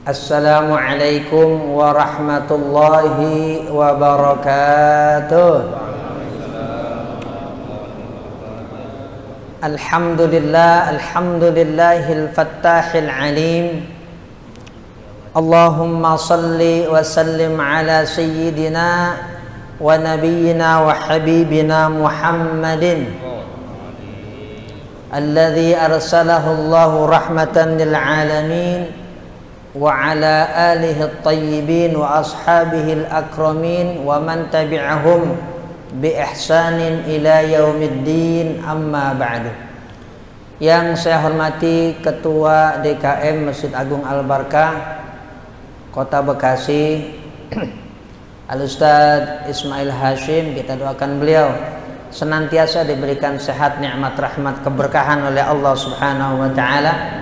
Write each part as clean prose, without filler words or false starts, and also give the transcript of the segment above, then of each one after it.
Assalamualaikum warahmatullahi wabarakatuh. Alhamdulillahil fattahil alim. Allahumma salli wa sallim ala sayyidina wa nabiyyina wa habibina Muhammadin alladhi arsalahu Allahu rahmatan lil alamin wa ala alihi at-tayyibin wa ashabihi al-akramin wa man tabi'ahum bi ihsanin ila yaumiddin, amma ba'du. Yang saya hormati Ketua DKM Masjid Agung Al-Barkah Kota Bekasi Al-Ustadz Ismail Hashim, kita doakan beliau senantiasa diberikan sehat, nikmat, rahmat, keberkahan oleh Allah Subhanahu wa taala.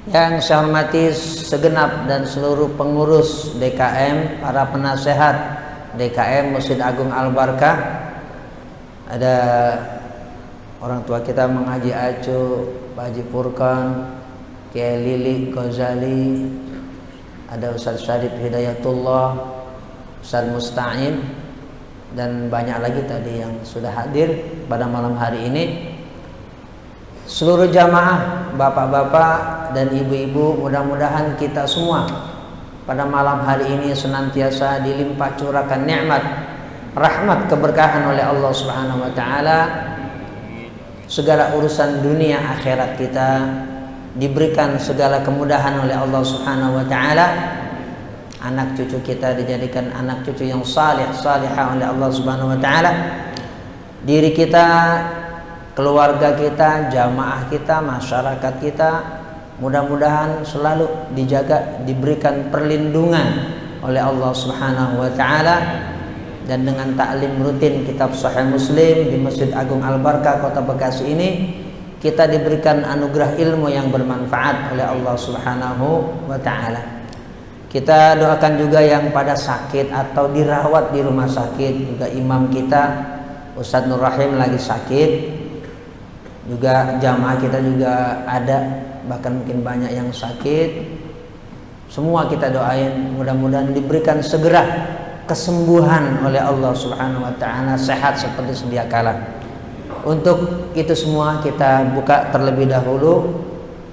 Yang saya hormati segenap dan seluruh pengurus DKM, para penasehat DKM Masjid Agung Al-Barkah. Ada orang tua kita Mang Haji Acu, Pak Haji Furqan, Kiai Lili Ghazali, ada Ustaz Syarif Hidayatullah, Ustaz Musta'in, dan banyak lagi tadi yang sudah hadir pada malam hari ini. Seluruh jamaah, bapak-bapak dan ibu-ibu, mudah-mudahan kita semua pada malam hari ini senantiasa dilimpah curahkan nikmat, rahmat, keberkahan oleh Allah Subhanahu wa taala. Segala urusan dunia akhirat kita diberikan segala kemudahan oleh Allah Subhanahu wa taala. Anak cucu kita dijadikan anak cucu yang salih, salihah oleh Allah Subhanahu wa taala. Diri kita, keluarga kita, jamaah kita, masyarakat kita mudah-mudahan selalu dijaga, diberikan perlindungan oleh Allah Subhanahu wa taala. Dan dengan taklim rutin kitab Sahih Muslim di Masjid Agung Al-Barkah Kota Bekasi ini, kita diberikan anugerah ilmu yang bermanfaat oleh Allah Subhanahu wa taala. Kita doakan juga yang pada sakit atau dirawat di rumah sakit, juga imam kita Ustadz Nur Rahim lagi sakit, juga jamaah kita juga ada, bahkan mungkin banyak yang sakit. Semua kita doain mudah-mudahan diberikan segera kesembuhan oleh Allah Subhanahu wa taala, sehat seperti sedia kala. Untuk itu semua kita buka terlebih dahulu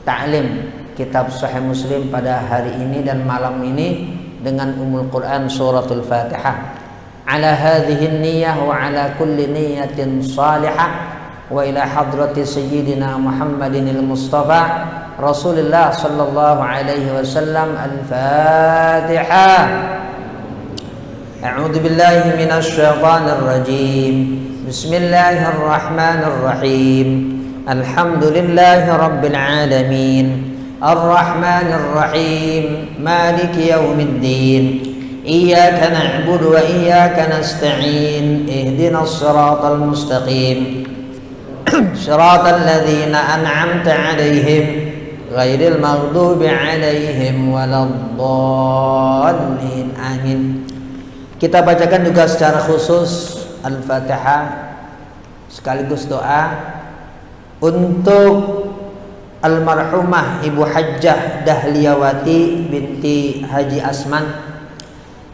ta'lim kitab Sahih Muslim pada hari ini dan malam ini dengan Ummul Quran suratul Fatihah. Ala hadhihi niyyah wa ala kulli niyyatin salihah wa ila hadrati sayyidina Muhammadin al-Mustafa Rasulullah sallallahu alaihi wasallam. Al-Fatihah. A'udzu billahi minasy syaithanir rajim. Bismillahirrahmanirrahim. Alhamdulillahi rabbil alamin. Ar-Rahmanir Rahim. Maliki yaumiddin. Iyyaka na'budu wa iyyaka nasta'in. Ihdinas siratal mustaqim. Siratal ladzina an'amta 'alaihim ghairil maghdubi 'alaihim waladdallin. Amin. Kita bacakan juga secara khusus Al-Fatihah sekaligus doa untuk almarhumah Ibu Hajjah Dahliyawati binti Haji Asman,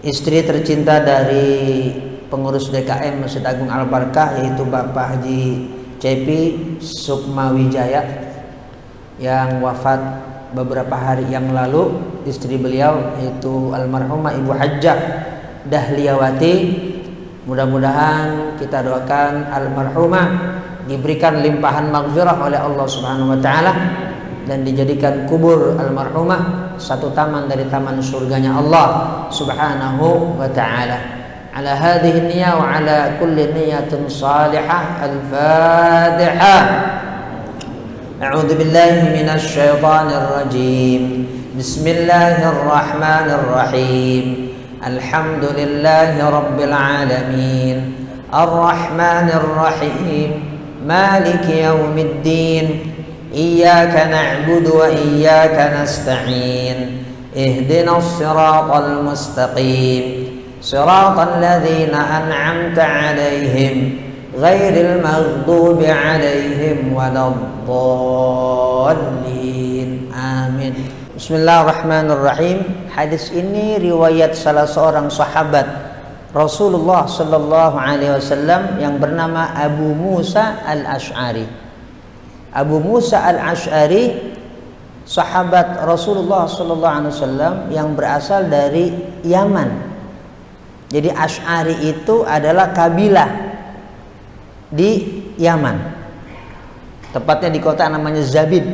istri tercinta dari pengurus DKM Masjid Agung Al-Barkah, yaitu Bapak Haji Cepi Sukmawijaya yang wafat beberapa hari yang lalu. Istri beliau yaitu almarhumah Ibu Hajjah Dahliyawati. Mudah-mudahan kita doakan almarhumah diberikan limpahan maghfirah oleh Allah Subhanahu wa taala dan dijadikan kubur almarhumah satu taman dari taman surganya Allah Subhanahu wa taala. Ala hadhihi niyyah wa ala kulli niyyatin salihah. Al-Fatihah. A'udzu billahi minasy syaithanir rajim. Bismillahirrahmanirrahim. Alhamdulillahi rabbil alamin. Ar-Rahmanir Rahim. Maliki yaumiddin. Iyyaka na'budu wa iyyaka nasta'in. Ihdinas siratal mustaqim. Siratal ladzina an'amta 'alaihim ghairil maghdubi 'alaihim waladdallin. Amin. Bismillahirrahmanirrahim. Hadis ini riwayat salah seorang sahabat Rasulullah sallallahu alaihi wasallam yang bernama Abu Musa al-Ash'ari. Abu Musa al-Ash'ari sahabat Rasulullah sallallahu alaihi wasallam yang berasal dari Yaman. Jadi Ash'ari itu adalah kabilah di Yaman. Tepatnya di kota namanya Zabid.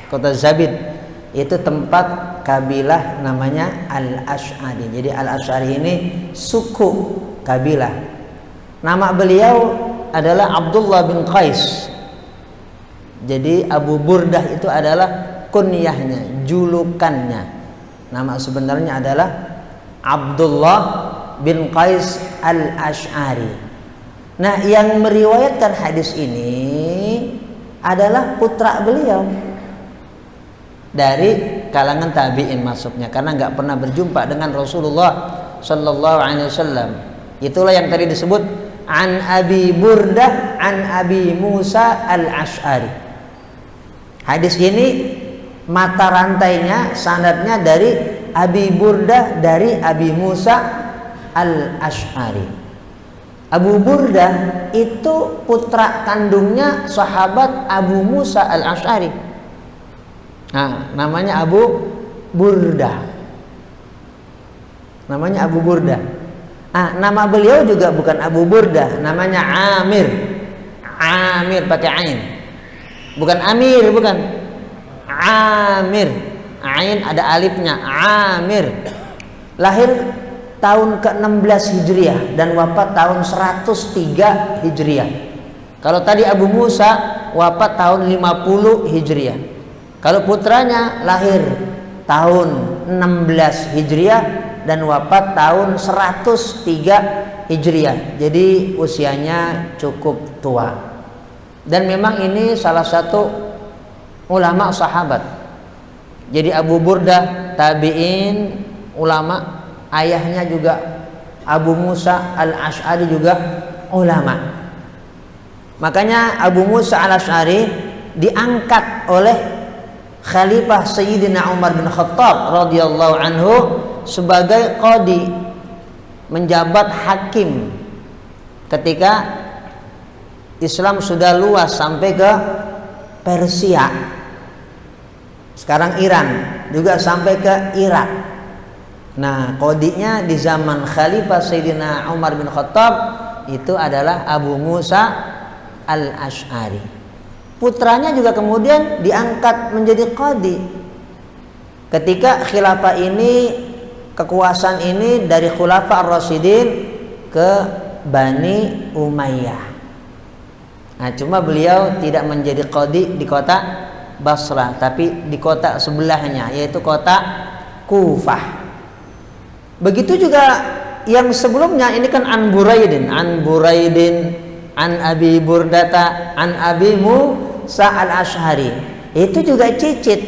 Kota Zabid itu tempat kabilah namanya Al-Ash'ari. Jadi Al-Ash'ari ini suku kabilah. Nama beliau adalah Abdullah bin Qais. Jadi Abu Burdah itu adalah kunyahnya, julukannya. Nama sebenarnya adalah Abdullah bin Qais Al-Ash'ari. Nah, yang meriwayatkan hadis ini adalah putra beliau dari kalangan tabi'in masuknya, karena nggak pernah berjumpa dengan Rasulullah Sallallahu Alaihi Wasallam. Itulah yang tadi disebut an Abi Burdah an Abi Musa al-Ash'ari. Hadis ini mata rantainya sanadnya dari Abi Burdah dari Abi Musa al-Ash'ari. Abu Burdah itu putra kandungnya sahabat Abu Musa al-Ash'ari. Nah, namanya Abu Burdah. Namanya Abu Burdah. Ah, nama beliau juga bukan Abu Burdah, namanya Amir. Amir pakai ain. Bukan Amir, bukan. Amir. Ain ada alifnya. Amir. Lahir tahun ke-16 Hijriah dan wafat tahun 103 Hijriah. Kalau tadi Abu Musa wafat tahun 50 Hijriah. Kalau putranya lahir tahun 16 Hijriah dan wafat tahun 103 Hijriah. Jadi usianya cukup tua. Dan memang ini salah satu ulama sahabat. Jadi Abu Burdah tabi'in, ulama, ayahnya juga Abu Musa al-Ash'ari juga ulama. Makanya Abu Musa al-Ash'ari diangkat oleh Khalifah Sayyidina Umar bin Khattab radhiyallahu anhu sebagai qadi, menjabat hakim ketika Islam sudah luas sampai ke Persia, sekarang Iran, juga sampai ke Irak. Nah, qadinya di zaman Khalifah Sayyidina Umar bin Khattab itu adalah Abu Musa al-Ash'ari. Putranya juga kemudian diangkat menjadi qadi. Ketika khilafah ini, kekuasaan ini dari Khulafa ar-Rasyidin ke Bani Umayyah. Nah, cuma beliau tidak menjadi qadi di kota Basrah, tapi di kota sebelahnya, yaitu kota Kufah. Begitu juga yang sebelumnya, ini kan an Buraidin, an Abi Burdata, an Abi Musa al-Ash'ari. Itu juga cicit.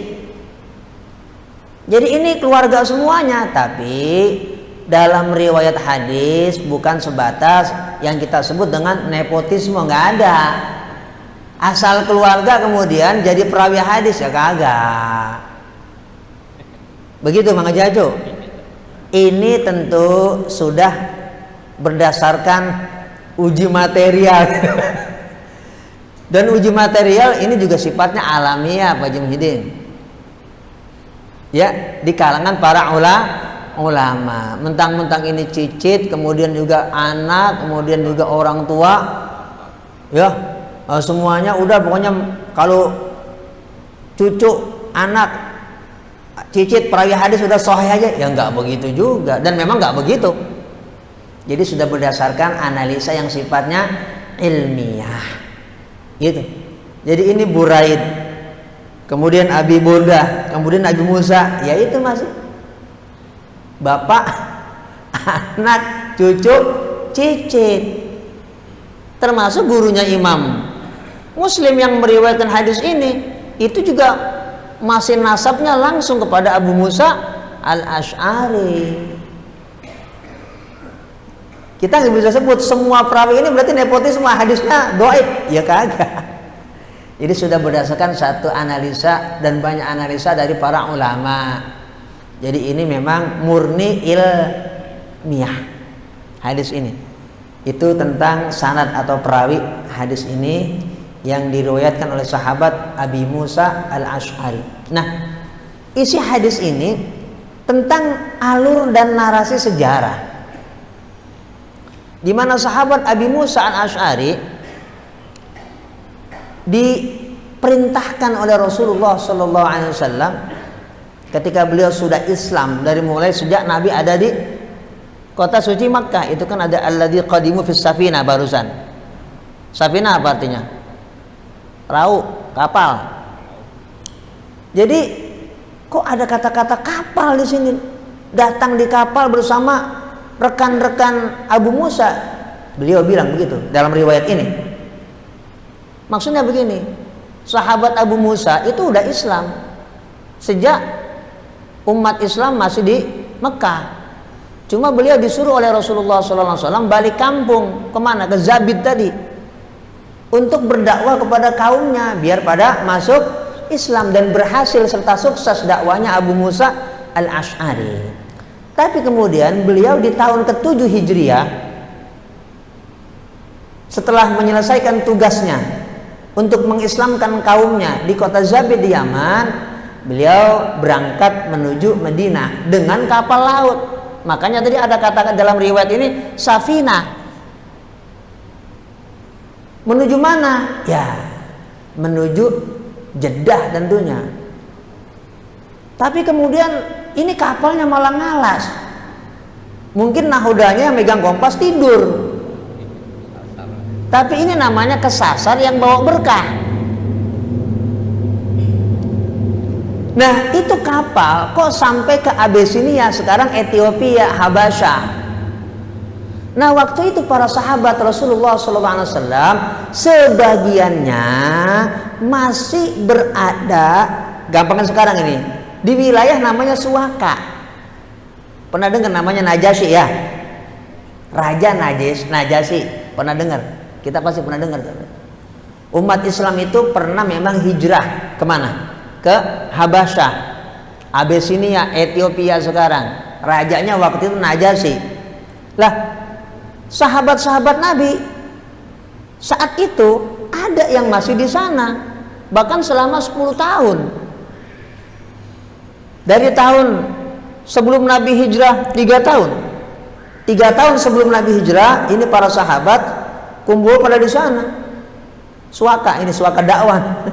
Jadi ini keluarga semuanya, tapi dalam riwayat hadis bukan sebatas yang kita sebut dengan nepotisme, nggak ada. Asal keluarga kemudian jadi perawi hadis, ya kagak. Begitu Mang Jajo. Ini tentu sudah berdasarkan uji material. Dan uji material ini juga sifatnya alamiah, Pak Jumhidin. Ya, di kalangan para ulama. Mentang-mentang ini cicit, kemudian juga anak, kemudian juga orang tua. Ya, semuanya udah, pokoknya kalau cucu, anak, cicit perawi hadis sudah sahih aja. Ya enggak begitu juga, dan memang enggak begitu. Jadi sudah berdasarkan analisa yang sifatnya ilmiah. Gitu. Jadi ini Buraid, kemudian Abi Burdah, kemudian Abi Musa, ya itu masih bapak, anak, cucu, cicit. Termasuk gurunya Imam Muslim yang meriwayatkan hadis ini, itu juga masih nasabnya langsung kepada Abu Musa al-Ash'ari. Kita nggak bisa sebut semua perawi ini berarti nepotisme, hadisnya dhaif, ya kagak. Jadi sudah berdasarkan satu analisa dan banyak analisa dari para ulama. Jadi ini memang murni ilmiah hadis ini. Itu tentang sanad atau perawi hadis ini yang diriwayatkan oleh sahabat Abi Musa al-Asy'ari. Nah, isi hadis ini tentang alur dan narasi sejarah, di mana sahabat Abi Musa al-Asy'ari diperintahkan oleh Rasulullah Sallallahu Alaihi Wasallam ketika beliau sudah Islam, dari mulai sejak Nabi ada di kota suci Makkah. Itu kan ada alladzi qadimu fis safina barusan. Safina apa artinya? Perahu, kapal. Jadi kok ada kata-kata kapal di sini? Datang di kapal bersama rekan-rekan Abu Musa. Beliau bilang begitu dalam riwayat ini. Maksudnya begini, sahabat Abu Musa itu udah Islam sejak umat Islam masih di Mekah. Cuma beliau disuruh oleh Rasulullah SAW balik kampung, kemana? Ke Zabid tadi, untuk berdakwah kepada kaumnya biar pada masuk Islam, dan berhasil serta sukses dakwanya Abu Musa al-Asy'ari. Tapi kemudian beliau di tahun ke-7 Hijriah, setelah menyelesaikan tugasnya untuk mengislamkan kaumnya di kota Zabid di Yaman, beliau berangkat menuju Madinah dengan kapal laut. Makanya tadi ada kata dalam riwayat ini safina. Menuju mana? Ya, menuju Jeddah tentunya. Tapi kemudian ini kapalnya malah ngalas. Mungkin nahodanya yang megang kompas tidur. Tapi ini namanya kesasar yang bawa berkah. Nah, itu kapal kok sampai ke Abyssinia, sekarang Ethiopia, Habasyah. Nah, waktu itu para sahabat Rasulullah SAW sebagiannya masih berada, gampangkan sekarang ini, di wilayah namanya Suwaka. Pernah dengar namanya Najasyi ya? Raja Najasyi, pernah dengar? Kita pasti pernah dengar. Umat Islam itu pernah memang hijrah kemana? Ke Habasyah, Abyssinia, Ethiopia sekarang. Rajanya waktu itu Najasyi. Lah, sahabat-sahabat Nabi saat itu ada yang masih di sana, bahkan selama 10 tahun. Dari tahun sebelum Nabi hijrah 3 tahun. 3 tahun sebelum Nabi hijrah, ini para sahabat kumpul pada di sana. Suwaka, ini Suwaka dakwah.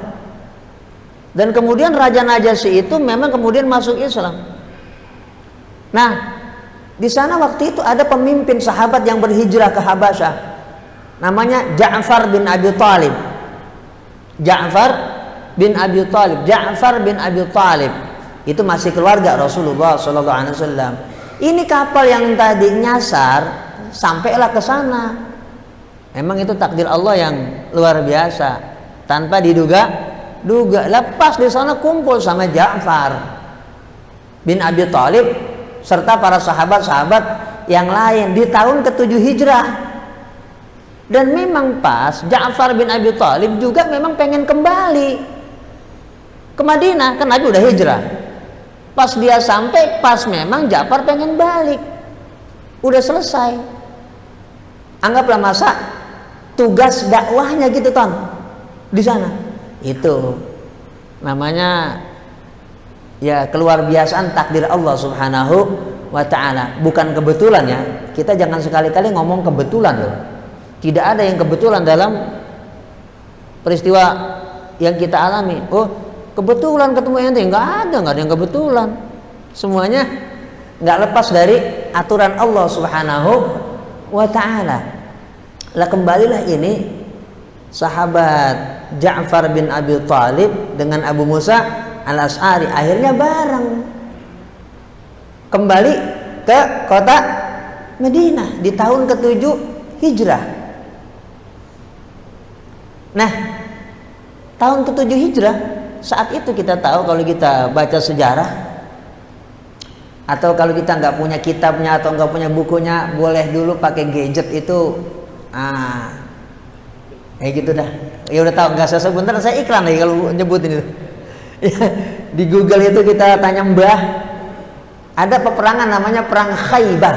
Dan kemudian Raja Najasyi itu memang kemudian masuk Islam. Nah, di sana waktu itu ada pemimpin sahabat yang berhijrah ke Habasyah, namanya Ja'far bin Abi Thalib. Ja'far bin Abi Thalib. Ja'far bin Abi Thalib itu masih keluarga Rasulullah SAW. Ini kapal yang tadi nyasar sampailah ke sana. Memang itu takdir Allah yang luar biasa, tanpa diduga. Lepas di sana kumpul sama Ja'far bin Abi Thalib serta para sahabat-sahabat yang lain di tahun ke-7 Hijrah. Dan memang pas Ja'far bin Abi Thalib juga memang pengen kembali ke Madinah, kan Nabi udah hijrah. Pas dia sampai, pas memang Ja'far pengen balik, udah selesai. Anggaplah masa tugas dakwahnya gitu Ton di sana. Itu namanya ya keluar biasaan takdir Allah Subhanahu wa ta'ala. Bukan kebetulan ya. Kita jangan sekali-kali ngomong kebetulan loh. Tidak ada yang kebetulan dalam peristiwa yang kita alami. Oh, kebetulan ketemu ente. Enggak ada yang kebetulan. Semuanya enggak lepas dari aturan Allah Subhanahu wa ta'ala. Lah kembalilah ini sahabat Ja'far bin Abi Thalib dengan Abu Musa al-Asy'ari akhirnya bareng kembali ke kota Madinah di tahun ke-7 Hijrah. Nah, tahun ke-7 Hijrah, saat itu kita tahu kalau kita baca sejarah atau kalau kita nggak punya kitabnya atau nggak punya bukunya, boleh dulu pakai gadget itu kayak gitu dah. Ya udah tahu, nggak usah sebentar, saya iklan lagi kalau nyebutin itu. Ya, di Google itu kita tanya Mbah, ada peperangan namanya perang Khaybar.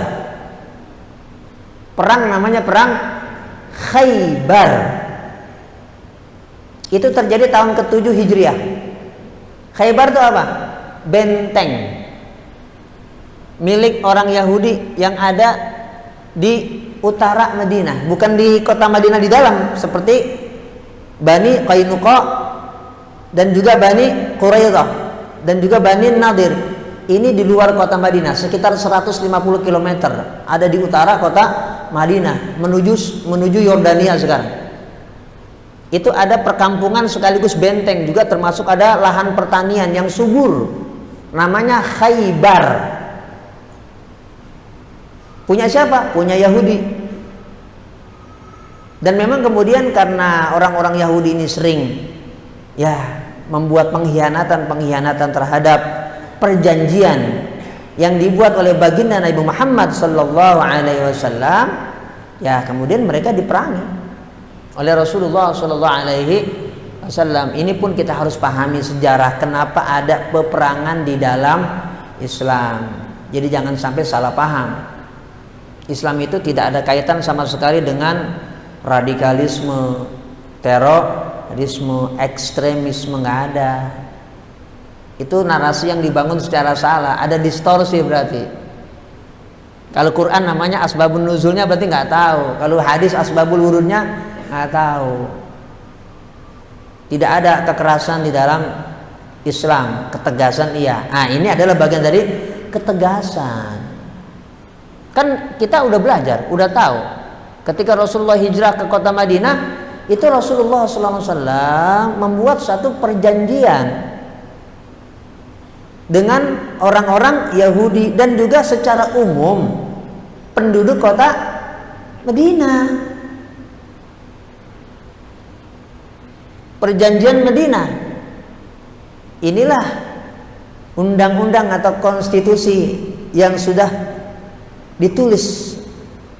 Perang namanya perang Khaybar. Itu terjadi tahun ke-7 Hijriah. Khaybar itu apa? Benteng milik orang Yahudi yang ada di utara Madinah, bukan di kota Madinah di dalam seperti Bani Qainuqa dan juga Bani Quraidah dan juga Bani Nadir. Ini di luar kota Madinah, sekitar 150 km ada di utara kota Madinah menuju Yordania sekarang. Itu ada perkampungan sekaligus benteng, juga termasuk ada lahan pertanian yang subur, namanya Khaybar. Punya siapa? Punya Yahudi. Dan memang kemudian karena orang-orang Yahudi ini sering membuat pengkhianatan terhadap perjanjian yang dibuat oleh baginda Nabi Muhammad sallallahu alaihi wasallam, kemudian mereka diperangi oleh Rasulullah sallallahu alaihi wasallam. Ini pun kita harus pahami sejarah kenapa ada peperangan di dalam Islam. Jadi jangan sampai salah paham. Islam itu tidak ada kaitan sama sekali dengan radikalisme, terorisme, ekstremisme, nggak ada. Itu narasi yang dibangun secara salah, ada distorsi berarti. Kalau Quran namanya asbabun nuzulnya berarti nggak tahu. Kalau hadis asbabul wurudnya nggak tahu. Tidak ada kekerasan di dalam Islam, ketegasan iya. Nah, ini adalah bagian dari ketegasan. Kan kita udah belajar, udah tahu. Ketika Rasulullah hijrah ke kota Madinah, itu Rasulullah SAW membuat satu perjanjian dengan orang-orang Yahudi dan juga secara umum penduduk kota Madinah. Perjanjian Madinah. Inilah undang-undang atau konstitusi yang sudah ditulis,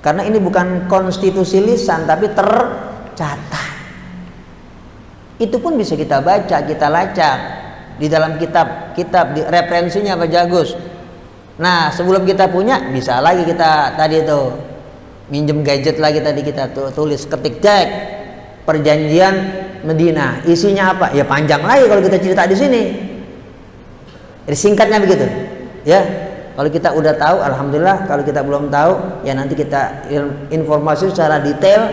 karena ini bukan konstitusi lisan tapi tercatat. Itu pun bisa kita baca, kita lacak di dalam kitab di referensinya bagus. Nah, sebelum kita punya bisa lagi kita tadi itu minjem gadget lagi, tadi kita tulis, ketik cek perjanjian Madinah, isinya apa? Ya panjang lagi kalau kita cerita di sini. Jadi singkatnya begitu, ya. Kalau kita udah tahu, alhamdulillah. Kalau kita belum tahu, ya nanti kita informasi secara detail,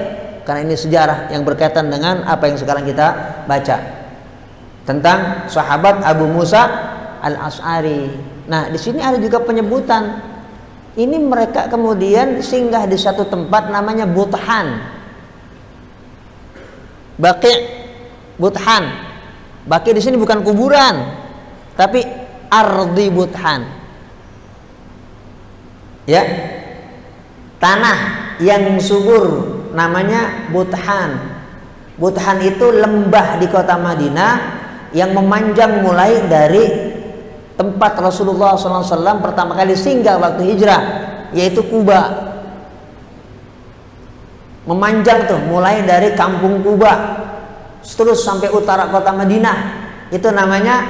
karena ini sejarah yang berkaitan dengan apa yang sekarang kita baca tentang sahabat Abu Musa Al-Asy'ari. Nah, di sini ada juga penyebutan. Ini mereka kemudian singgah di satu tempat namanya Buthan. Baqi' Buthan. Baqi' di sini bukan kuburan, tapi ardi Buthan. Ya, tanah yang subur namanya Buthan. Buthan itu lembah di kota Madinah yang memanjang mulai dari tempat Rasulullah SAW pertama kali singgah waktu hijrah, yaitu Kuba. Memanjang tuh mulai dari kampung Kuba terus sampai utara kota Madinah, itu namanya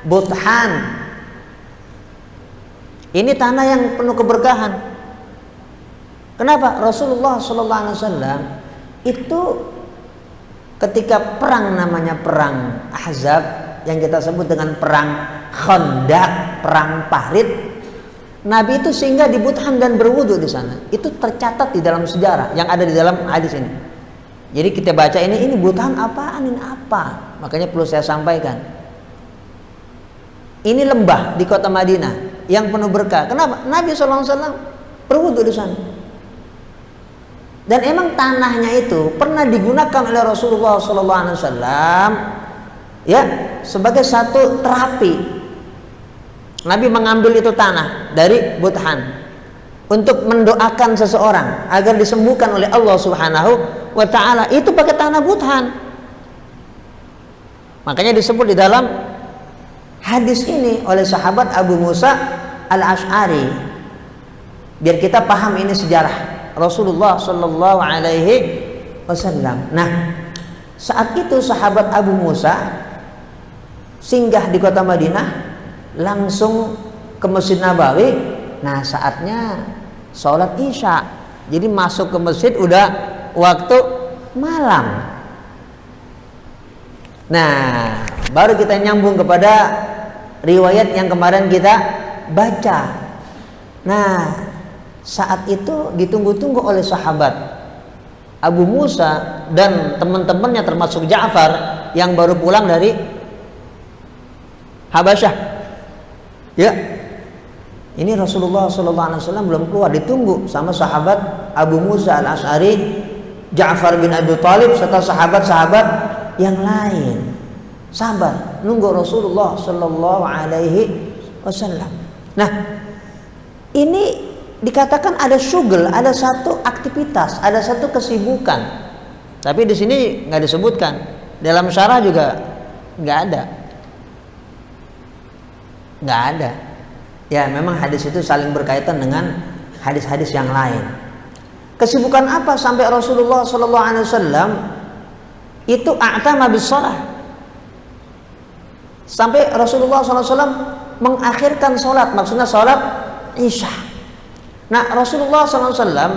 Buthan. Ini tanah yang penuh keberkahan. Kenapa? Rasulullah SAW itu ketika perang namanya perang Ahzab, yang kita sebut dengan perang Khandaq, perang Pahrit, Nabi itu singgah di Buthan dan berwudu di sana. Itu tercatat di dalam sejarah yang ada di dalam hadis ini. Jadi kita baca ini Buthan apaan, ini apa? Makanya perlu saya sampaikan. Ini lembah di kota Madinah yang penuh berkah. Kenapa? Nabi SAW berwudu di sana. Dan emang tanahnya itu pernah digunakan oleh Rasulullah SAW ya sebagai satu terapi. Nabi mengambil itu tanah dari Buthan untuk mendoakan seseorang agar disembuhkan oleh Allah Subhanahu wa Ta'ala. Itu pakai tanah Buthan. Makanya disebut di dalam hadis ini oleh sahabat Abu Musa Al-Asy'ari, biar kita paham ini sejarah Rasulullah Sallallahu Alaihi Wasallam. Nah, Saat itu sahabat Abu Musa singgah di kota Madinah, langsung ke Masjid Nabawi. Nah, saatnya sholat Isya. Jadi masuk ke masjid udah waktu malam. Nah, baru kita nyambung kepada riwayat yang kemarin kita baca. Nah, saat itu ditunggu-tunggu oleh sahabat Abu Musa dan teman-temannya, termasuk Ja'far yang baru pulang dari Habasyah. Ya, ini Rasulullah SAW belum keluar, ditunggu sama sahabat Abu Musa al-Ash'ari, Ja'far bin Abi Thalib serta sahabat-sahabat yang lain. Sabar nunggu Rasulullah SAW. Nah, ini dikatakan ada syugel, ada satu aktivitas, ada satu kesibukan. Tapi di sini nggak disebutkan. Dalam syarah juga nggak ada. Nggak ada. Ya, memang hadis itu saling berkaitan dengan hadis-hadis yang lain. Kesibukan apa sampai Rasulullah SAW itu a'tama bis shalah? Sampai Rasulullah SAW mengakhirkan sholat, maksudnya sholat Isya. Nah, Rasulullah SAW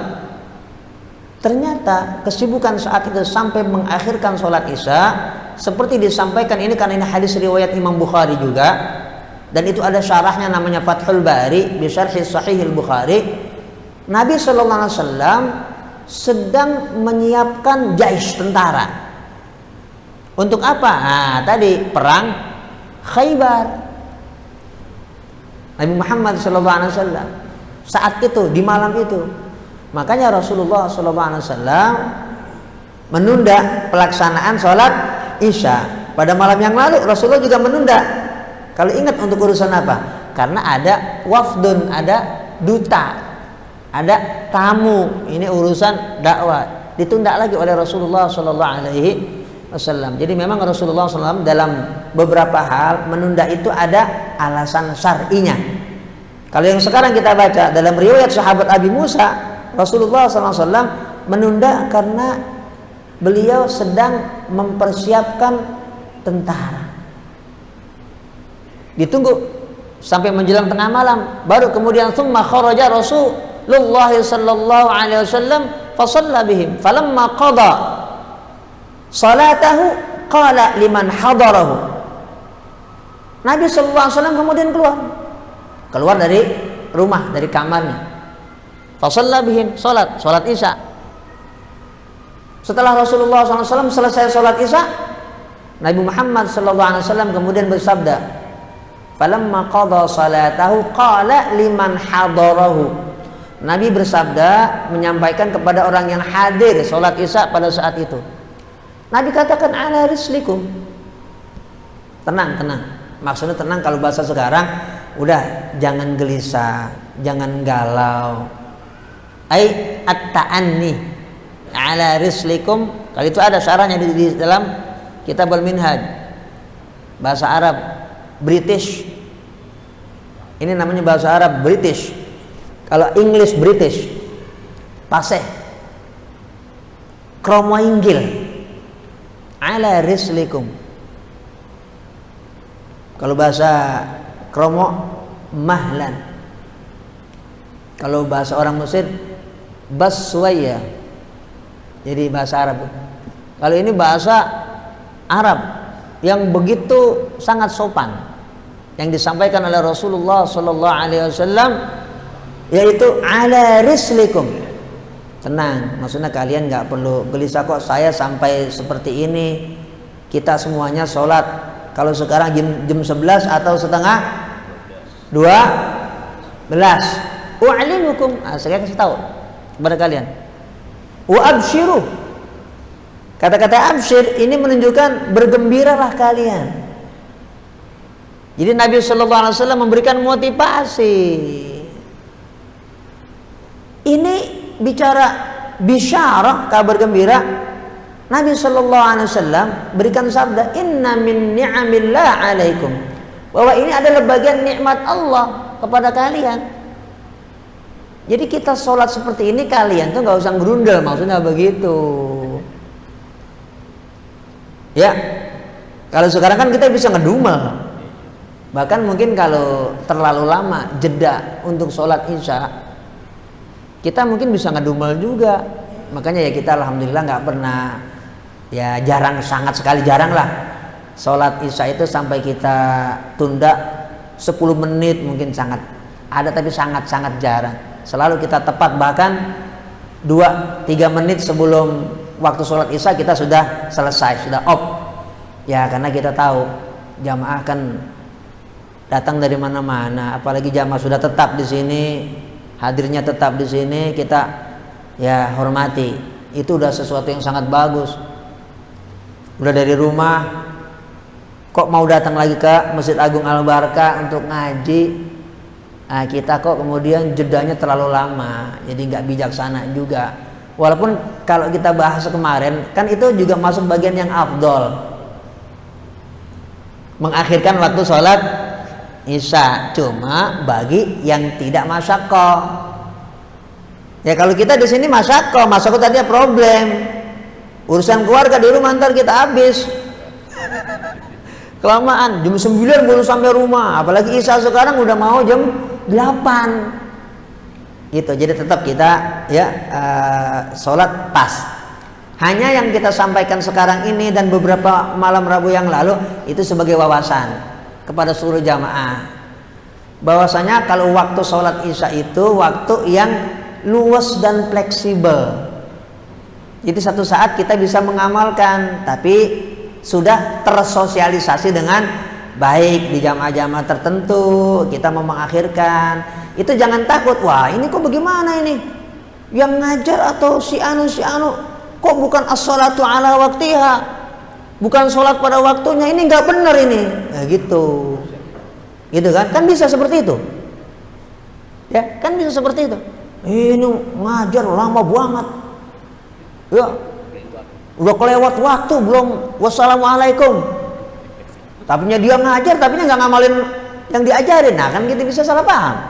ternyata kesibukan saat itu sampai mengakhirkan sholat Isya, seperti disampaikan ini karena ini hadis riwayat Imam Bukhari juga. Dan itu ada syarahnya namanya Fathul Bari bi Syarhi Sahihil Bukhari. Nabi SAW sedang menyiapkan jaish, tentara. Untuk apa? Nah, tadi perang Khaybar. Nabi Muhammad SAW saat itu, di malam itu, makanya Rasulullah SAW menunda pelaksanaan sholat Isya. Pada malam yang lalu Rasulullah juga menunda. Kalau ingat, untuk urusan apa? Karena ada wafdun, ada duta, ada tamu. Ini urusan dakwah, ditunda lagi oleh Rasulullah SAW. Jadi memang Rasulullah SAW dalam beberapa hal menunda itu ada alasan syar'inya. Kalau yang sekarang kita baca dalam riwayat sahabat Abi Musa, Rasulullah SAW menunda karena beliau sedang mempersiapkan tentara. Ditunggu sampai menjelang tengah malam, baru kemudian tsumma kharaja Rasulullah sallallahu alaihi wasallam fa shalla bihim falamma qada salatahu qala liman hadarahu. Nabi sallallahu alaihi wasallam kemudian keluar dari rumah, dari kamarnya. Fa shalla bihim, salat Isya. Setelah Rasulullah SAW selesai salat Isya, Nabi Muhammad sallallahu alaihi wasallam kemudian bersabda, falamma qada salatahu qala liman hadarahu. Nabi bersabda, menyampaikan kepada orang yang hadir salat Isya pada saat itu. Nabi katakan, ala rislikum. Tenang. Maksudnya tenang, kalau bahasa sekarang udah jangan gelisah, jangan galau. Ai at-ta'anni ala rislikum. Kalau itu ada syarahnya di dalam kitab Al-Minhaj. Bahasa Arab British. Ini namanya bahasa Arab British. Kalau English British, paseh, kromo inggil, ala rislikum. Kalau bahasa kromo, mahlan. Kalau bahasa orang Mesir, baswaya. Jadi bahasa Arab. Kalau ini bahasa Arab yang begitu sangat sopan, yang disampaikan oleh Rasulullah Sallallahu Alaihi Wasallam, yaitu ala rislikum. Tenang, maksudnya kalian nggak perlu gelisah kok. Saya sampai seperti ini, kita semuanya sholat. Kalau sekarang jam 11 atau setengah 12, u'alimukum. Saya kasih tahu kepada kalian. Wa abshiru. Kata-kata absyir ini menunjukkan bergembiralah kalian. Jadi Nabi Sallallahu Alaihi Wasallam memberikan motivasi. Ini bicara bisyarah, kabar gembira. Nabi Sallallahu Alaihi Wasallam berikan sabda, inna min ni'amillah alaikum, bahwa ini adalah bagian nikmat Allah kepada kalian. Jadi kita sholat seperti ini, kalian tuh nggak usah gerundel, maksudnya begitu. Ya, kalau sekarang kan kita bisa ngedumel. Bahkan mungkin kalau terlalu lama jeda untuk sholat isya, kita mungkin bisa ngedumel juga. Makanya ya kita alhamdulillah nggak pernah, ya jarang, sangat sekali jarang lah sholat isya itu sampai kita tunda 10 menit, mungkin sangat ada tapi sangat jarang. Selalu kita tepat, bahkan 2-3 menit sebelum waktu sholat isya kita sudah selesai, sudah off. Ya karena kita tahu jamaah kan datang dari mana-mana, apalagi jamaah sudah tetap di sini, hadirnya tetap di sini, kita ya hormati. Itu udah sesuatu yang sangat bagus. Udah dari rumah kok mau datang lagi ke Masjid Agung Al-Barkah untuk ngaji. Nah, kita kok kemudian jedanya terlalu lama, jadi nggak bijaksana juga. Walaupun kalau kita bahas kemarin kan itu juga masuk bagian yang afdol, mengakhirkan waktu sholat isya, cuma bagi yang tidak masyaqqah. Ya kalau kita di sini masyaqqah tadi problem, urusan keluarga di rumah ntar kita habis kelamaan, jam 9 baru sampai rumah, apalagi isya sekarang udah mau jam 8 gitu. Jadi tetap kita ya sholat pas. Hanya yang kita sampaikan sekarang ini dan beberapa malam Rabu yang lalu itu sebagai wawasan kepada seluruh jamaah, bahwasanya kalau waktu sholat isya itu waktu yang luas dan fleksibel. Jadi satu saat kita bisa mengamalkan, tapi sudah tersosialisasi dengan baik di jamaah-jamaah tertentu. Kita mau mengakhirkan itu, jangan takut, wah ini kok bagaimana ini yang ngajar atau si anu kok bukan as-sholatu ala waktiha, bukan sholat pada waktunya, ini nggak benar ini, ya gitu kan bisa seperti itu ya, kan bisa seperti itu. Ini ngajar lama banget ya, udah kelewat waktu belum wassalamualaikum, tapinya dia ngajar tapinya nggak ngamalin yang diajarin. Nah kan kita bisa salah paham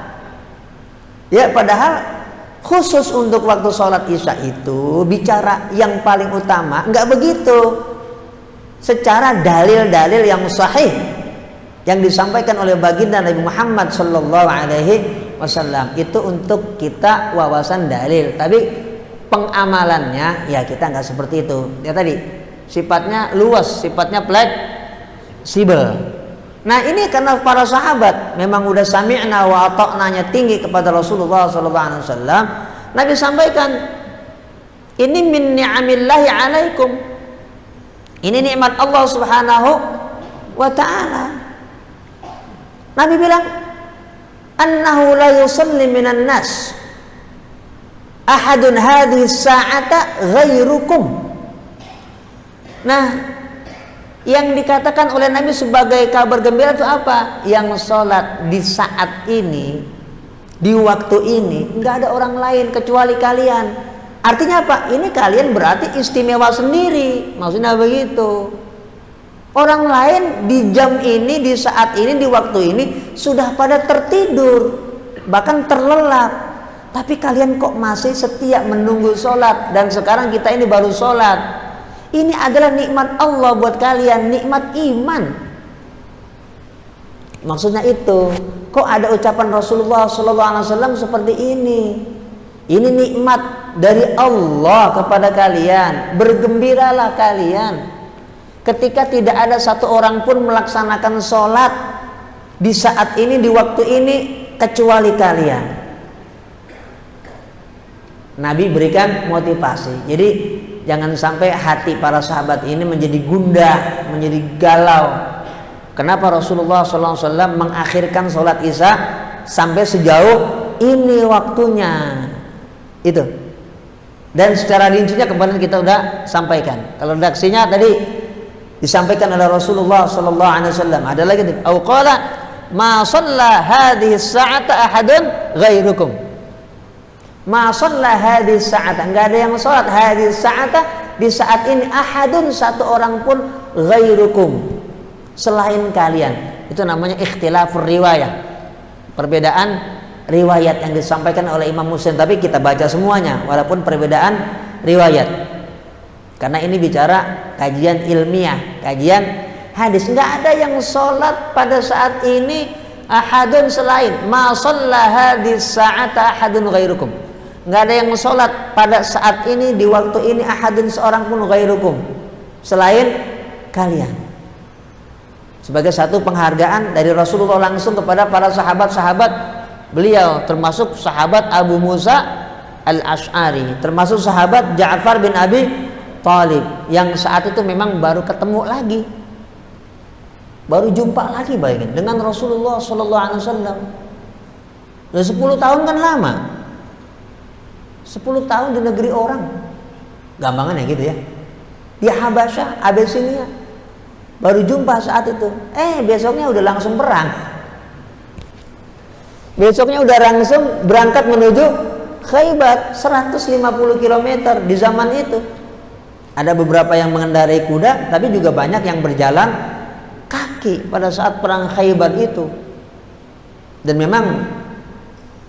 ya, padahal khusus untuk waktu sholat isya itu bicara yang paling utama nggak begitu. Secara dalil-dalil yang sahih yang disampaikan oleh baginda Nabi Muhammad Sallallahu Alaihi Wasallam itu untuk kita wawasan dalil, tapi pengamalannya ya kita nggak seperti itu. Ya tadi sifatnya luas, sifatnya fleksibel. Nah ini karena para sahabat memang udah sami'na wa ata'nanya tinggi kepada Rasulullah SAW. Nabi sampaikan, ini min ni'amillahi alaikum, ini nikmat Allah Subhanahu wa ta'ala. Nabi bilang, annahu la yusalli minan nas ahadun hadhihi sa'ata ghairukum. Nah, yang dikatakan oleh Nabi sebagai kabar gembira itu apa? Yang sholat di saat ini, di waktu ini, nggak ada orang lain kecuali kalian. Artinya apa? Ini kalian berarti istimewa sendiri. Maksudnya begitu. Orang lain di jam ini, di saat ini, di waktu ini sudah pada tertidur, bahkan terlelap. Tapi kalian kok masih setia menunggu sholat, dan sekarang kita ini baru sholat. Ini adalah nikmat Allah buat kalian, nikmat iman. Maksudnya itu, kok ada ucapan Rasulullah SAW seperti ini? Ini nikmat dari Allah kepada kalian. Bergembiralah kalian ketika tidak ada satu orang pun melaksanakan sholat di saat ini, di waktu ini, kecuali kalian. Nabi berikan motivasi. Jadi jangan sampai hati para sahabat ini menjadi gundah, menjadi galau. Kenapa Rasulullah SAW mengakhirkan sholat isya sampai sejauh ini waktunya? Itu. Dan secara rincinya kemarin kita udah sampaikan. Kalau redaksinya tadi disampaikan oleh Rasulullah SAW. Ada lagi nih. Au qala ma shalla hadhihi sa'ata ahadun ghairukum. Ma shalla hadhihi sa'ata, enggak ada yang salat hadhihi sa'ata di saat ini ahadun, satu orang pun, ghairukum, selain kalian. Itu namanya ikhtilafur riwayah, perbedaan riwayat yang disampaikan oleh Imam Muslim, tapi kita baca semuanya walaupun perbedaan riwayat. Karena ini bicara kajian ilmiah, kajian hadis. Nggak ada yang sholat pada saat ini ahadun selain ma shalla hadis sa'ata ahadun ghairukum. Nggak ada yang sholat pada saat ini di waktu ini ahadun seorang pun ghairukum, selain kalian. Sebagai satu penghargaan dari Rasulullah langsung kepada para sahabat-sahabat beliau, termasuk sahabat Abu Musa al-Ash'ari, termasuk sahabat Ja'far bin Abi Thalib yang saat itu memang baru ketemu lagi, baru jumpa lagi, bayangin, dengan Rasulullah Sallallahu Alaihi Wasallam. Udah 10 tahun kan lama, 10 tahun di negeri orang, gampangan ya gitu ya, di Habasyah, Abyssinia, baru jumpa saat itu. Besoknya udah langsung perang, besoknya udah langsung berangkat menuju Khaybar, 150 km di zaman itu. Ada beberapa yang mengendarai kuda, tapi juga banyak yang berjalan kaki pada saat perang Khaybar itu. Dan memang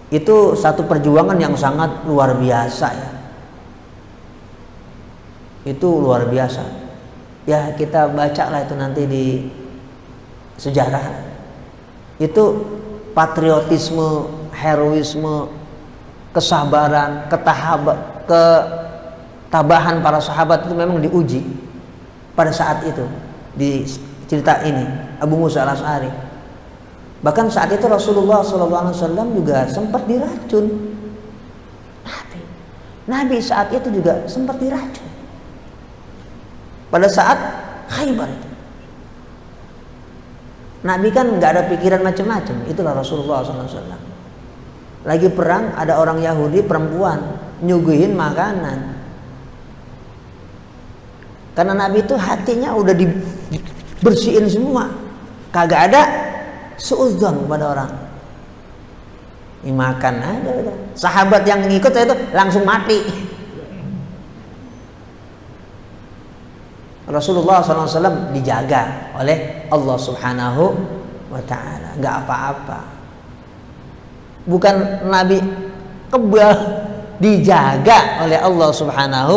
itu satu perjuangan yang sangat luar biasa ya. Itu luar biasa. Ya kita bacalah itu nanti di sejarah. Itu patriotisme, heroisme, kesabaran, ketabahan para sahabat itu memang diuji pada saat itu di cerita ini Abu Musa al-Ash'ari. Bahkan saat itu Rasulullah SAW juga sempat diracun. Nabi saat itu juga sempat diracun pada saat Khaybar itu. Nabi kan nggak ada pikiran macam-macam. Itulah Rasulullah SAW. Lagi perang, ada orang Yahudi perempuan nyuguhin makanan. Karena Nabi itu hatinya udah dibersihin semua, kagak ada suudzon pada orang. Ini makan aja udah. Sahabat yang ngikut itu langsung mati. Rasulullah SAW dijaga oleh Allah Subhanahu wa Ta'ala, nggak apa-apa. Bukan Nabi kebal, dijaga oleh Allah Subhanahu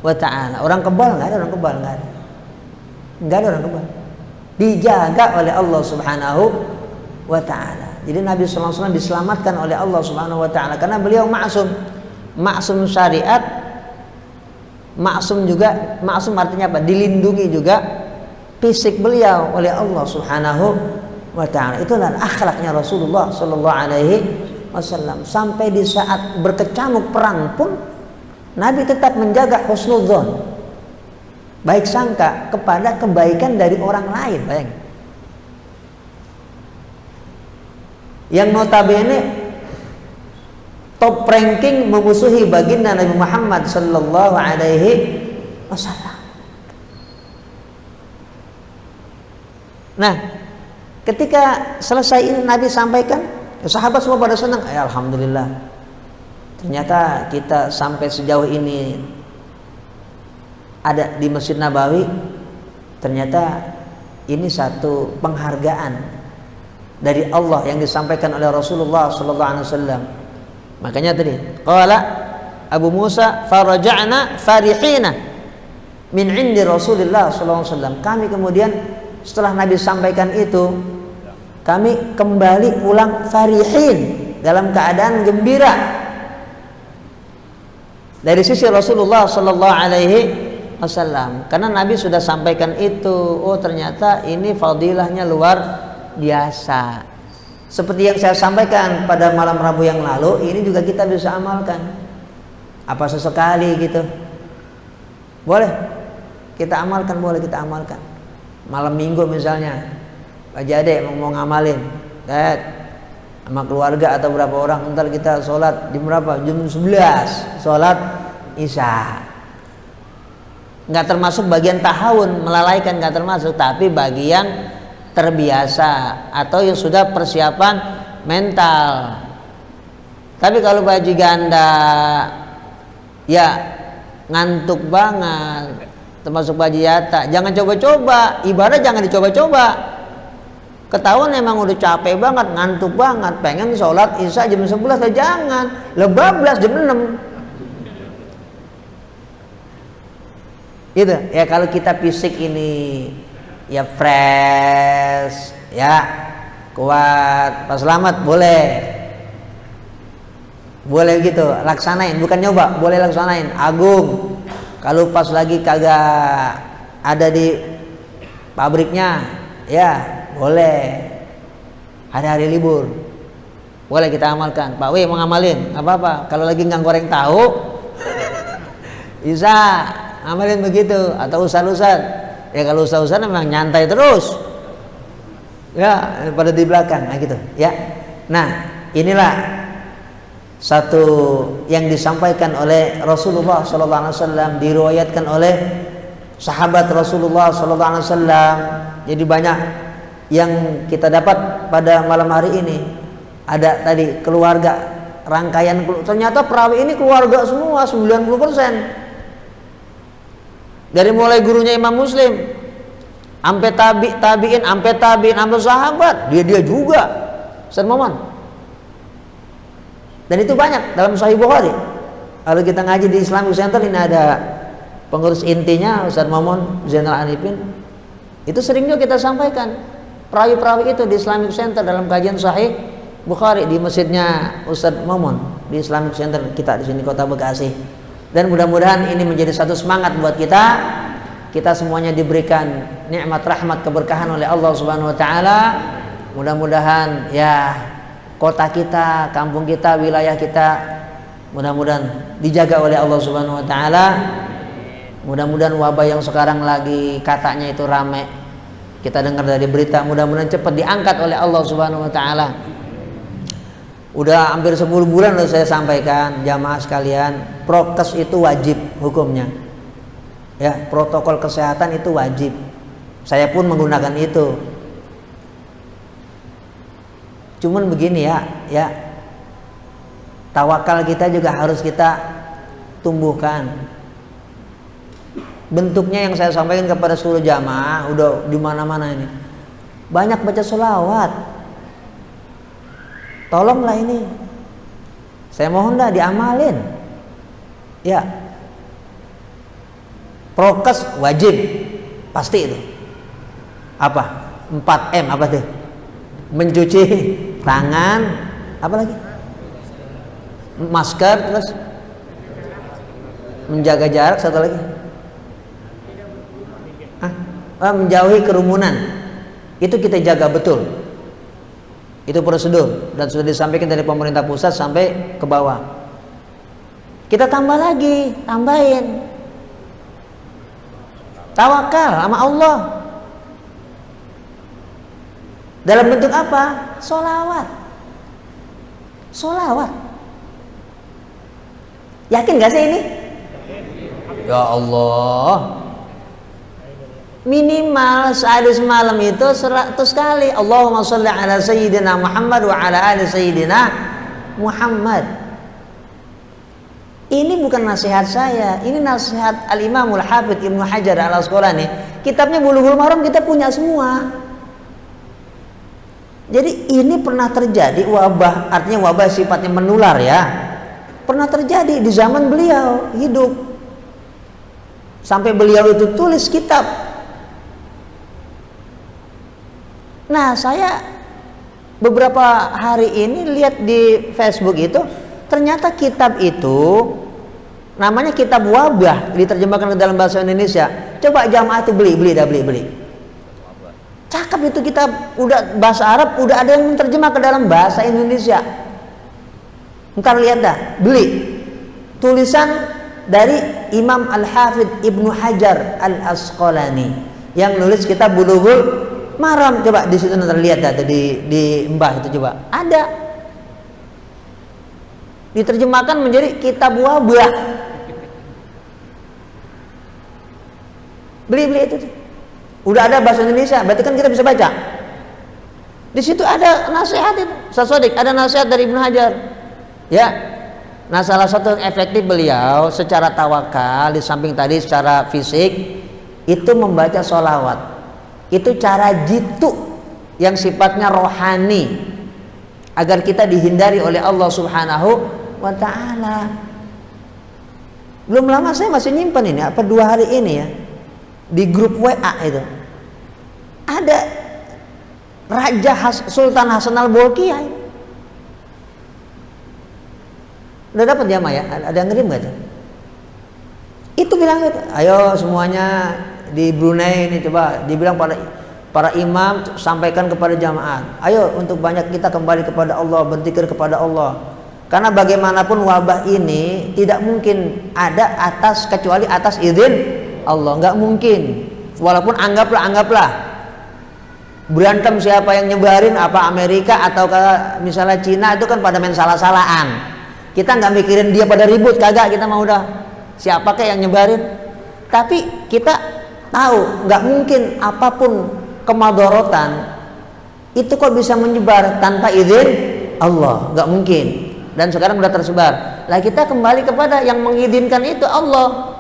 wa Ta'ala. Orang kebal nggak ada, orang kebal nggak ada, nggak ada orang kebal. Dijaga oleh Allah Subhanahu wa Ta'ala. Jadi Nabi SAW diselamatkan oleh Allah Subhanahu wa Ta'ala karena beliau maksum, maksum syariat. Maksum juga, maksum artinya apa? Dilindungi juga fisik beliau oleh Allah Subhanahu wa Ta'ala. Itulah akhlaknya Rasulullah Sallallahu Alaihi Wasallam. Sampai di saat berkecamuk perang pun Nabi tetap menjaga husnudzon, baik sangka kepada kebaikan dari orang lain. Bayangin. Yang notabene top ranking memusuhi baginda Nabi Muhammad Sallallahu Alaihi Wasallam. Nah, ketika selesai ini Nabi sampaikan, sahabat semua pada senang. Alhamdulillah, ternyata kita sampai sejauh ini ada di Masjid Nabawi. Ternyata ini satu penghargaan dari Allah yang disampaikan oleh Rasulullah Sallallahu Alaihi Wasallam. Makanya tadi qala Abu Musa faraja'na farihina min 'indi Rasulillah sallallahu alaihi wasallam. Kami kemudian setelah Nabi sampaikan itu, kami kembali pulang farihin, dalam keadaan gembira dari sisi Rasulullah sallallahu alaihi wasallam. Karena Nabi sudah sampaikan itu, oh ternyata ini fadilahnya luar biasa. Seperti yang saya sampaikan pada malam Rabu yang lalu, ini juga kita bisa amalkan. Apa sesekali gitu, boleh kita amalkan, boleh kita amalkan. Malam Minggu misalnya, Pak Jade mau ngamalin, sama keluarga atau berapa orang, ntar kita sholat jam berapa? Jam 11, sholat Isya. Nggak termasuk bagian tahawun, melalaikan nggak termasuk, tapi bagi yang terbiasa atau yang sudah persiapan mental. Tapi kalau baju ganda ya ngantuk banget, termasuk baju yata, jangan coba-coba. Ibadah jangan dicoba-coba. Ketahuan emang udah capek banget, ngantuk banget, pengen sholat Isya jam 11, jangan, 12 jam 6. Gitu. Ya kalau kita fisik ini ya fresh, ya kuat, pas selamat boleh. Boleh gitu, laksanain, bukan nyoba, boleh laksanain. Agung. Kalau pas lagi kagak ada di pabriknya, ya boleh. Hari-hari libur boleh kita amalkan. Pak W mau ngamalin, apa-apa. Kalau lagi nggak goreng tahu bisa amalin begitu. Atau ustaz-ustaz, ya kalau ustaz-ustaz memang nyantai terus ya pada di belakang, nah gitu ya. Nah inilah satu yang disampaikan oleh Rasulullah SAW, diriwayatkan oleh sahabat Rasulullah SAW. Jadi banyak yang kita dapat pada malam hari ini. Ada tadi keluarga, rangkaian, ternyata perawi ini keluarga semua 90%. Dari mulai gurunya Imam Muslim sampai tabiin, sampai sahabat, dia juga Ustaz Maman. Dan itu banyak dalam Sahih Bukhari. Kalau kita ngaji di Islamic Center ini ada pengurus intinya Ustaz Maman Zainal Arifin. Itu sering juga kita sampaikan perawi-perawi itu di Islamic Center dalam kajian Sahih Bukhari di masjidnya Ustaz Mamun di Islamic Center kita di sini Kota Bekasi. Dan mudah-mudahan ini menjadi satu semangat buat kita. Kita semuanya diberikan nikmat rahmat keberkahan oleh Allah Subhanahu wa taala. Mudah-mudahan ya kota kita, kampung kita, wilayah kita mudah-mudahan dijaga oleh Allah Subhanahu wa taala. Mudah-mudahan wabah yang sekarang lagi katanya itu ramai, kita dengar dari berita, mudah-mudahan cepat diangkat oleh Allah Subhanahu wa taala. Udah hampir 10 bulan udah saya sampaikan jamaah sekalian, prokes itu wajib hukumnya. Ya, protokol kesehatan itu wajib. Saya pun menggunakan itu. Cuman begini ya. Tawakal kita juga harus kita tumbuhkan. Bentuknya yang saya sampaikan kepada seluruh jamaah udah di mana-mana ini. Banyak baca sholawat. Tolonglah ini. Saya mohon dah diamalin. Ya. Prokes wajib. Pasti itu. Apa? 4M apa tuh? Mencuci tangan, apa lagi? Masker, terus menjaga jarak, satu lagi. Menjauhi kerumunan. Itu kita jaga betul. Itu prosedur dan sudah disampaikan dari pemerintah pusat sampai ke bawah. Kita tambah lagi, tambahin. Tawakal sama Allah. Dalam bentuk apa? Sholawat. Sholawat. Yakin gak sih ini? Ya Allah. Minimal sehari semalam itu 100 kali Allahumma sholli ala sayyidina Muhammad wa ala ali sayyidina Muhammad. Ini bukan nasihat saya, ini nasihat Al-Imamul Hafidz Ibnu Hajar Al-Asqalani. Kitabnya Bulughul Maram kita punya semua. Jadi ini pernah terjadi wabah, artinya wabah sifatnya menular ya. Pernah terjadi di zaman beliau hidup. Sampai beliau itu tulis kitab. Nah, saya beberapa hari ini lihat di Facebook itu ternyata kitab itu namanya kitab wabah, diterjemahkan ke dalam bahasa Indonesia. Coba jamaah itu beli. Cakep itu kitab, udah bahasa Arab, udah ada yang menerjemah ke dalam bahasa Indonesia. Ntar lihat dah, beli. Tulisan dari Imam Al-Hafidz Ibnu Hajar Al-Asqalani yang nulis kitab Bulughul Maram. Coba di situ nanti lihat dah di Mbah itu coba. Ada. Diterjemahkan menjadi kitab wabah. Beli itu. Udah ada bahasa Indonesia, berarti kan kita bisa baca. Di situ ada nasihat itu. Sasodik, ada nasihat dari Ibnu Hajar. Ya. Nah, salah satu yang efektif beliau secara tawakal di samping tadi secara fisik itu membaca sholawat. Itu cara jitu yang sifatnya rohani agar kita dihindari oleh Allah Subhanahu wa ta'ala. Belum lama saya masih nyimpan ini, apa 2 hari ini ya, di grup WA itu ada Sultan Hasan al-Bolkiah. Udah dapat jamaah ya? Ada yang ngirim gak? Itu bilang gitu, ayo semuanya di Brunei ini coba dibilang para imam sampaikan kepada jamaah, ayo untuk banyak kita kembali kepada Allah, berzikir kepada Allah. Karena bagaimanapun wabah ini tidak mungkin ada kecuali atas izin Allah, nggak mungkin. Walaupun anggaplah berantem siapa yang nyebarin, apa Amerika atau misalnya Cina, itu kan pada main salah-salahan. Kita nggak mikirin dia pada ribut, kagak, kita mau udah siapa kayak yang nyebarin. Tapi kita tahu nggak mungkin apapun kemadorotan itu kok bisa menyebar tanpa izin Allah, nggak mungkin. Dan sekarang udah tersebar. Lah kita kembali kepada yang mengizinkan itu, Allah.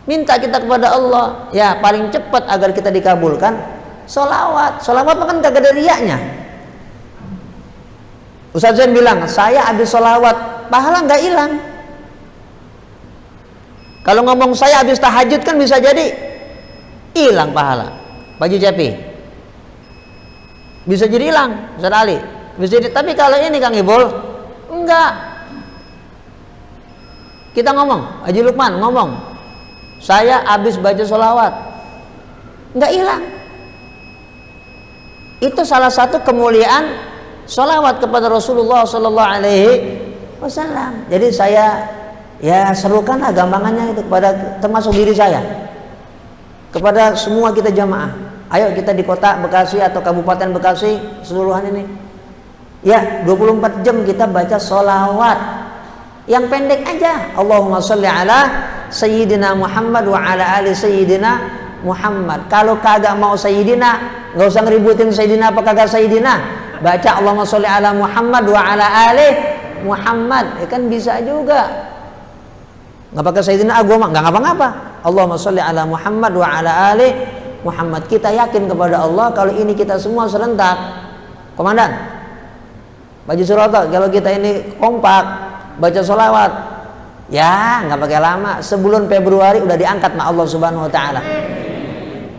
Minta kita kepada Allah, ya paling cepat agar kita dikabulkan sholawat. Sholawat kan kagak ada riaknya. Ustaz Zain bilang, saya habis sholawat, pahala nggak hilang. Kalau ngomong saya habis tahajud kan bisa jadi hilang pahala. Baju Cepi bisa jadi hilang, Ustaz Ali bisa jadi. Tapi kalau ini Kang Ibul enggak. Kita ngomong, Haji Lukman ngomong, saya habis baca sholawat, enggak hilang. Itu salah satu kemuliaan sholawat kepada Rasulullah Sallallahu Alaihi Wasallam. Jadi saya ya serukanlah gampangannya itu kepada, termasuk diri saya, kepada semua kita jamaah. Ayo kita di kota Bekasi atau Kabupaten Bekasi seluruhan ini, ya 24 jam kita baca sholawat yang pendek aja. Allahumma sholli ala Sayyidina Muhammad wa ala ali Sayyidina Muhammad. Kalau kagak mau Sayyidina, nggak usah ngeributin Sayyidina apa kagak Sayyidina, baca Allahumma sholli ala Muhammad wa ala ali Muhammad, ya kan bisa juga. Nggak pakai Sayyidina gua mah nggak ngapa-ngapa. Allahumma sholli ala Muhammad wa ala ali Muhammad. Kita yakin kepada Allah. Kalau ini kita semua serentak, komandan baju Surata, kalau kita ini kompak baca sholawat, ya nggak pakai lama, sebulan Februari udah diangkat sama Allah Subhanahu Wa Taala.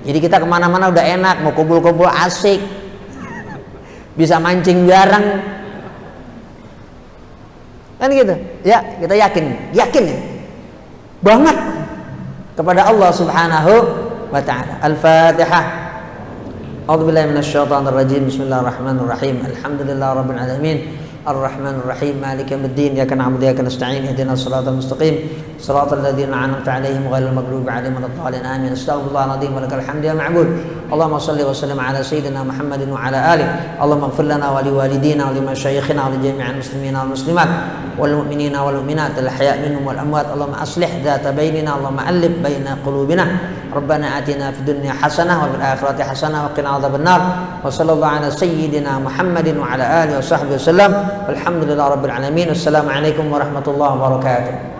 Jadi kita kemana-mana udah enak, mau kumpul-kumpul asik, bisa mancing bareng, kan gitu. Ya kita yakin ya banget kepada Allah Subhanahu wa Ta'ala. Al-Fatihah. A'udzubillahi minasyaitonir rajim. Bismillahirrahmanirrahim. Alhamdulillahirabbil alamin. Ar-Rahmanir Rahim. Maliki yaumiddin. Iyyaka na'budu wa iyyaka nasta'in. Ihdinas siratal mustaqim. Siratal ladzina an'amta 'alaihim ghairil maghdubi 'alaihim waladdallin. Amin. Astaghfirullahal azim wa lakal hamdu ya ma'bud. Allahumma shalli wa sallim ala sayyidina Muhammadin wa ala alihi. Allahumma ighfir lana wa liwalidina wa limashayikhina wa li jami'il muslimina wal muslimat wal mu'minina wal mu'minat al ahya' minhum wal amwat. Allahumma aslih dhata bainina, Allahumma alif baina qulubina. Rabbana atina fid dunya hasanah wa fil akhirati hasanah wa qina adzabannar. Wa sallallahu ala sayyidina Muhammadin wa ala alihi wa sahbihi wasallam. Walhamdulillahirabbil alamin. Wassalamu alaikum warahmatullahi wabarakatuh.